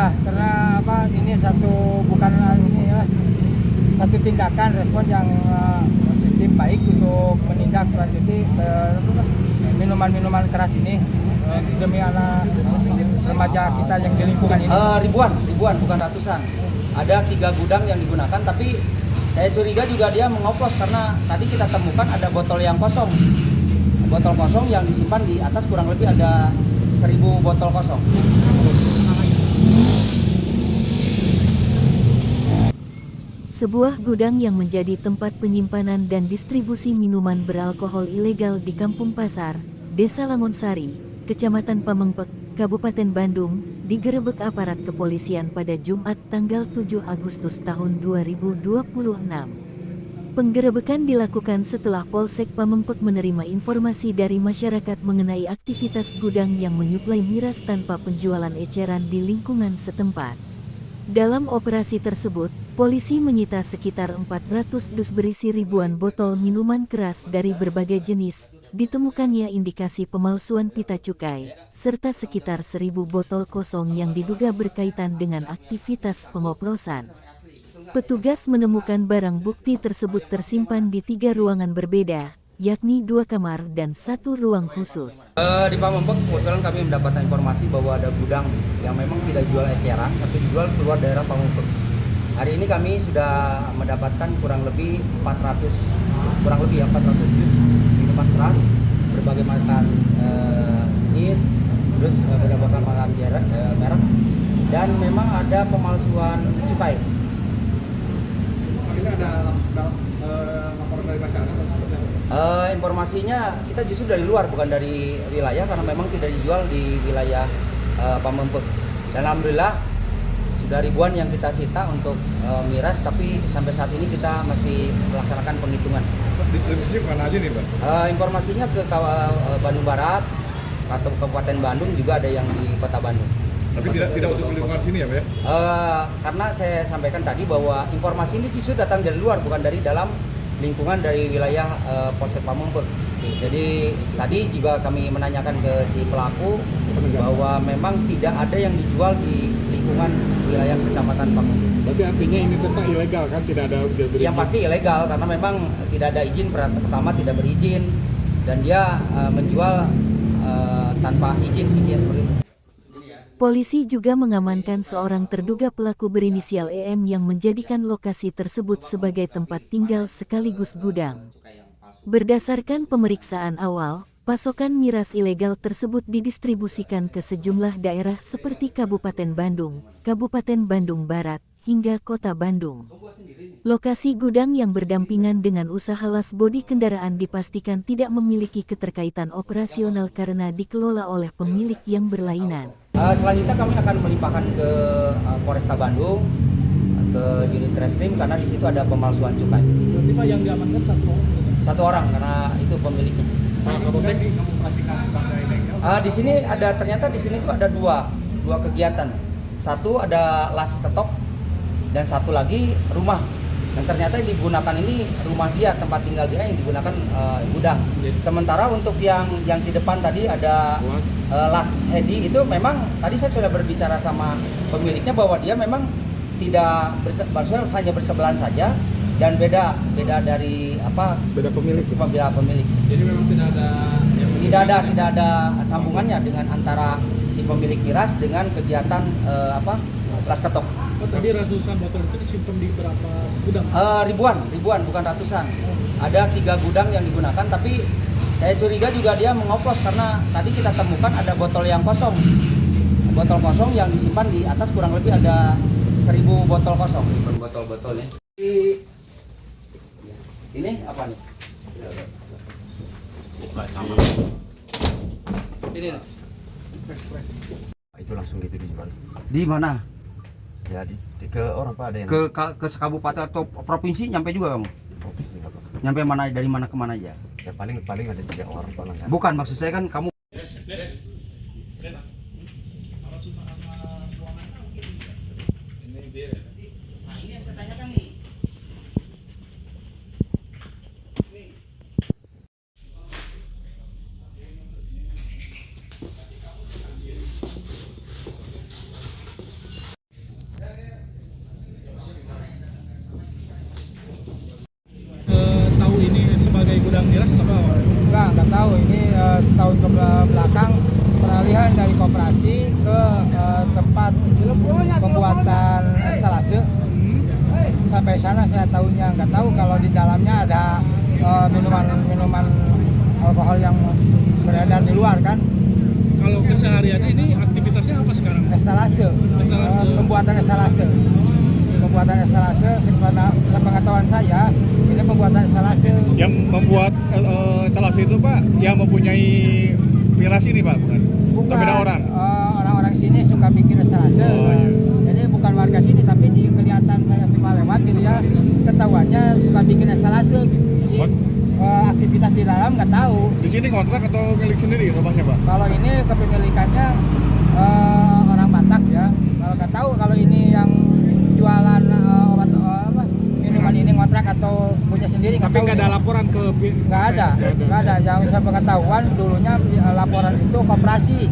Ya, karena apa? Ini bukan ini ya, satu tindakan respon yang positif baik untuk menindaklanjuti minuman-minuman keras ini demi anak remaja kita yang di lingkungan ini. Ribuan bukan ratusan. Ada 3 gudang yang digunakan, tapi saya curiga juga dia mengoplos karena tadi kita temukan ada botol yang kosong. Botol kosong yang disimpan di atas kurang lebih ada 1000 botol kosong. Sebuah gudang yang menjadi tempat penyimpanan dan distribusi minuman beralkohol ilegal di Kampung Pasar, Desa Lamonsari, Kecamatan Pamengpek, Kabupaten Bandung, digerebek aparat kepolisian pada Jumat tanggal 7 Agustus tahun 2026. Penggerebekan dilakukan setelah Polsek Pamengpek menerima informasi dari masyarakat mengenai aktivitas gudang yang menyuplai miras tanpa penjualan eceran di lingkungan setempat. Dalam operasi tersebut, polisi menyita sekitar 400 dus berisi ribuan botol minuman keras dari berbagai jenis, ditemukannya indikasi pemalsuan pita cukai, serta sekitar 1000 botol kosong yang diduga berkaitan dengan aktivitas pengoplosan. Petugas menemukan barang bukti tersebut tersimpan di 3 ruangan berbeda, yakni 2 kamar dan 1 ruang khusus. Di Pamengpek kebetulan kami mendapatkan informasi bahwa ada gudang yang memang tidak jual eceran, tapi dijual keluar daerah Pamengpek. Hari ini kami sudah mendapatkan kurang lebih 400 dus minuman keras berbagai macam jenis, terus berbagai macam merek, dan memang ada pemalsuan cukai. Ini ada laporan dari masyarakat atau seperti apa? Informasinya kita justru dari luar, bukan dari wilayah, karena memang tidak dijual di wilayah Pamengpek. Dan alhamdulillah sudah ribuan yang kita sita untuk miras, tapi sampai saat ini kita masih melaksanakan penghitungan. Distribusinya kemana aja nih, Pak? Informasinya ke Bandung Barat atau Kabupaten Bandung, juga ada yang di Kota Bandung. Tapi tidak untuk lingkungan sini ya, Pak? Karena saya sampaikan tadi bahwa informasi ini justru datang dari luar, bukan dari dalam lingkungan dari wilayah Polsek Pamengpek. Jadi tadi juga kami menanyakan ke si pelaku bahwa memang tidak ada yang dijual di lingkungan wilayah Kecamatan Pamengpek. Berarti artinya ini tetap ilegal kan? Tidak ada Yang pasti ilegal karena memang tidak ada izin, pertama tidak berizin, dan dia menjual tanpa izin seperti itu. Polisi juga mengamankan seorang terduga pelaku berinisial EM yang menjadikan lokasi tersebut sebagai tempat tinggal sekaligus gudang. Berdasarkan pemeriksaan awal, pasokan miras ilegal tersebut didistribusikan ke sejumlah daerah seperti Kabupaten Bandung, Kabupaten Bandung Barat, hingga Kota Bandung. Lokasi gudang yang berdampingan dengan usaha las bodi kendaraan dipastikan tidak memiliki keterkaitan operasional karena dikelola oleh pemilik yang berlainan. Selanjutnya kami akan melimpahkan ke Polresta Bandung, ke unit Reskrim, karena di situ ada pemalsuan cukai. Berarti Pak yang diamankan Satu orang karena itu pemiliknya. Pak Kapolsek Di sini ternyata di sini tuh ada dua kegiatan. Satu ada las ketok dan satu lagi rumah. Dan ternyata yang digunakan ini rumah dia, tempat tinggal dia yang digunakan gudang. Sementara untuk yang di depan tadi ada las Hedi, itu memang tadi saya sudah berbicara sama pemiliknya bahwa dia memang tidak hanya bersebelahan saja dan beda dari beda pemilik. Pemilik. Jadi memang Tidak ada sambungannya dengan antara si pemilik miras dengan kegiatan las ketok. Oh, tadi ratusan botol itu disimpan di berapa gudang? Ribuan bukan ratusan. Ada 3 gudang yang digunakan, tapi saya curiga juga dia mengoplos karena tadi kita temukan ada botol yang kosong. Botol kosong yang disimpan di atas kurang lebih ada 1000 botol kosong. Botol-botolnya. Ini apa nih? Ini. Itu langsung gitu dijual. Di mana? Ya ke orang Pak ada yang Ke sekabupaten atau provinsi nyampe juga kamu? Nyampe mana, dari mana ke mana aja? ya paling ada 3 orang Pak langganan. Bukan, maksud saya kan kamu belakang peralihan dari koperasi ke tempat pembuatan estalase. Sampai sana saya tahunya nggak tahu kalau di dalamnya ada minuman alkohol yang beredar di luar kan. Kalau kesehariannya ini aktivitasnya apa sekarang? Estalase. Pembuatan estalase. Pembuatan estalase sepengetahuan saya ini pembuatan estalase. Yang membuat etalase itu Pak, yang mempunyai miras ini Pak, bukan? Bukan Beda orang. Orang-orang sini suka bikin estalase. Oh, iya. Jadi bukan warga sini tapi di kelihatan saya suka lewat gitu ya, ketahuannya suka bikin estalase gitu. Jadi aktivitas di dalam nggak tahu. Di sini kontrak atau milik sendiri rumahnya Pak? Kalau ini kepemilikannya orang Batak ya. Kalau nggak tahu kalau ini yang jualan obat minuman ini ngontrak atau punya sendiri. Tapi nggak ada laporan ke Nggak ada. Yang saya pengetahuan dulunya laporan itu koperasi.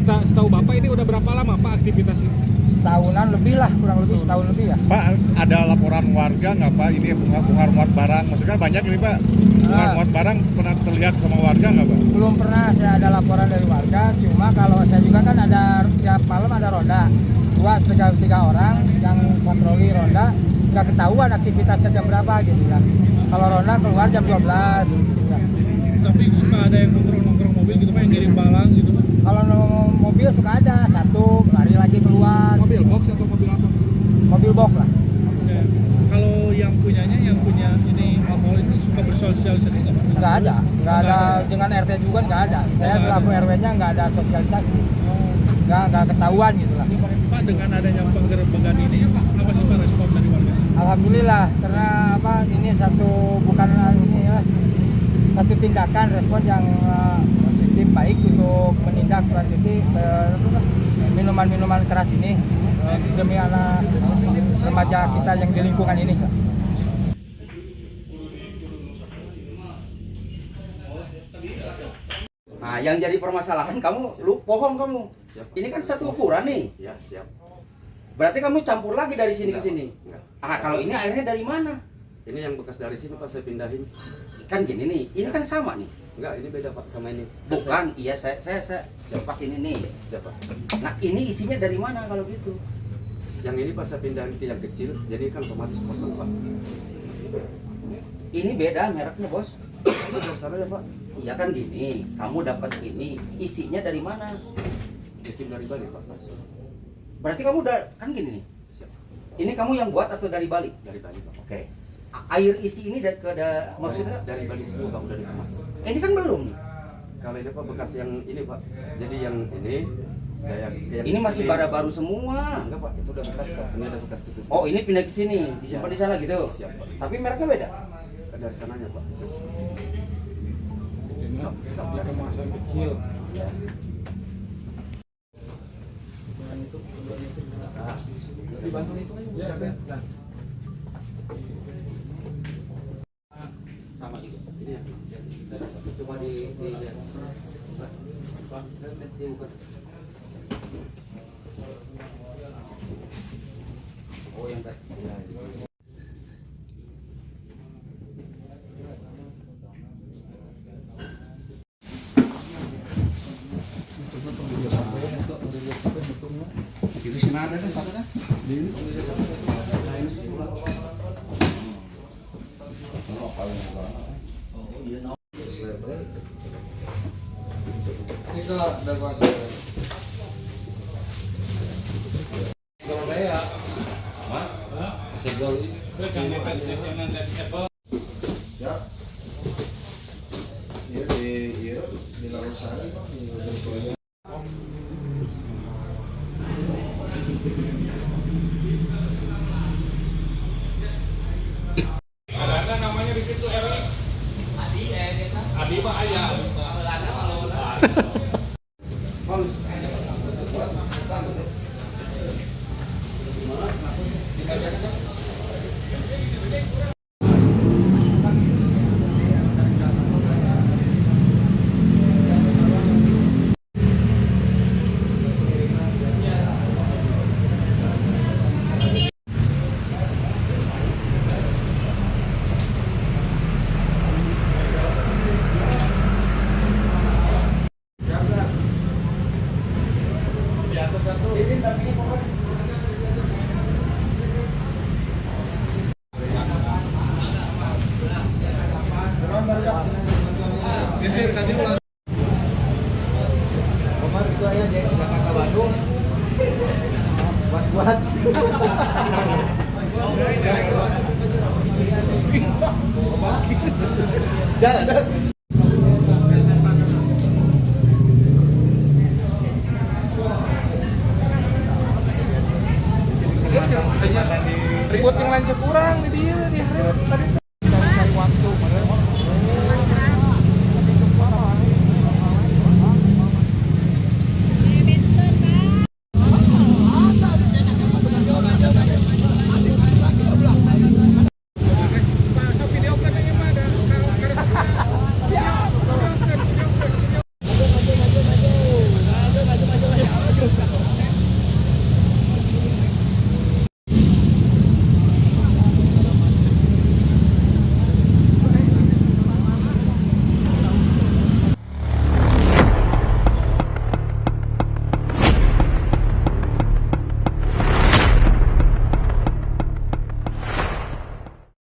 Setahu Bapak ini udah berapa lama Pak aktivitas ini? Setahunan lebih lah, kurang lebih setahun lebih ya. Pak, ada laporan warga nggak Pak? Ini bunga muat barang, maksudnya banyak ini Pak. Bunga muat barang pernah terlihat sama warga nggak Pak? Belum pernah saya ada laporan dari warga, cuma kalau saya juga kan ada tiap malam ada ronda. Tiga orang yang kontroli ronda, nggak ketahuan aktivitasnya jam berapa gitu kan. Kalau ronda keluar jam 12 gitu kan. Tapi suka ada yang nongkrong mobil gitu Pak, yang ngirim balang gitu Pak. Kalau mobil suka ada, satu lari lagi keluar. Mobil box atau mobil apa? Mobil box lah. Oke. Kalau yang punya ini alkohol itu suka bersosialisasi nggak Pak? Nggak ada dengan RT juga nggak ada. Saya selaku RW-nya nggak ada sosialisasi, nggak ketahuan gitu lah. Pak, dengan adanya penggerbekan ini apa sih Pak respon dari warga? Alhamdulillah, karena ini satu tindakan respon yang positif baik untuk menindaklanjuti minuman-minuman keras ini demi anak remaja kita yang di lingkungan ini. Nah, yang jadi permasalahan lu pohon kamu. Siap. Ini kan satu ukuran nih. Ya, siap. Berarti kamu campur lagi dari sini ke Enggak, sini. enggak. Kalau ini airnya dari mana? Ini yang bekas dari sini Pak saya pindahin. Kan gini nih, ini kan sama nih. Enggak, ini beda Pak sama ini. Bukan, iya saya pas ini nih. Siapa? Nah, ini isinya dari mana kalau gitu? Yang ini pas saya pindahin ke yang kecil, jadi kan otomatis kosong Pak. Ini beda mereknya, Bos. Itu dari sana ya Pak. Iya kan gini, kamu dapat ini, isinya dari mana? Bikin dari Bali Pak langsung. Berarti kamu udah kan gini nih. Siap. Ini kamu yang buat atau dari Bali? Dari Bali Pak. Oke. Air isi ini maksudnya dari Bali semua Pak udah dikemas. ini kan belum nih. Kalau ini Pak bekas yang ini Pak. Jadi yang ini saya ke yang Ini masih sini. pada baru semua. Enggak Pak, itu udah bekas Pak. Ini ada bekas tutup. Oh, ini pindah ke sini, disimpan di sana gitu. Siap, Pak. Tapi mereknya beda. Dari sananya Pak. Cap dari sana. Kecil. Ya. Sama juga. Ini ya. Cuma di bukan. Oh, yang tadi. Itu sini ada kan satu kan? Ada namanya di situ RW. Adi Pak ayah. Geser tadi ulang. Kemarin itu aja jadi Jakarta Bandung. Buat-buat. Jalan. Ribut yang lancet kurang di dia di hari tadi.